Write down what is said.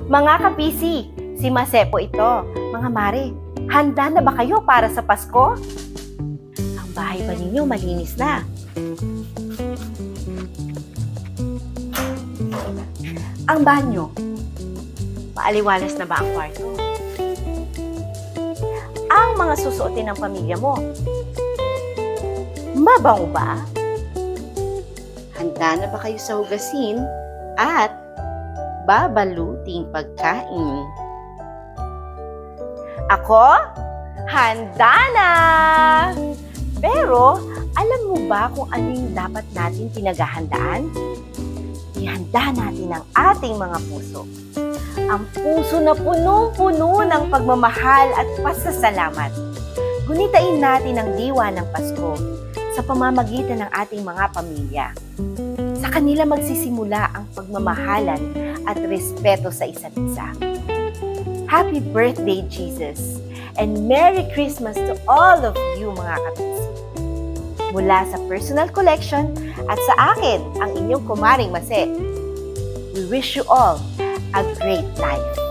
Mga kapisi, si Masepo ito. Mga mare, handa na ba kayo para sa Pasko? Ang bahay ba ninyo malinis na? Ang banyo, maaliwalas na ba ang kwarto? Ang mga susuotin ng pamilya mo, mabango ba? Handa na ba kayo sa hugasin at babaluting pagkain? Ako, handa na! Pero, alam mo ba kung ano yung dapat natin pinaghahandaan? Ihanda natin ang ating mga puso. Ang puso na punong-puno ng pagmamahal at pasasalamat. Gunitain natin ang diwa ng Pasko sa pamamagitan ng ating mga pamilya. Sa kanila magsisimula ang pagmamahalan at respeto sa isa't isa. Happy birthday, Jesus! And Merry Christmas to all of you, mga kapisi! Mula sa personal collection at sa akin, ang inyong kumaring Mase. We wish you all a great life.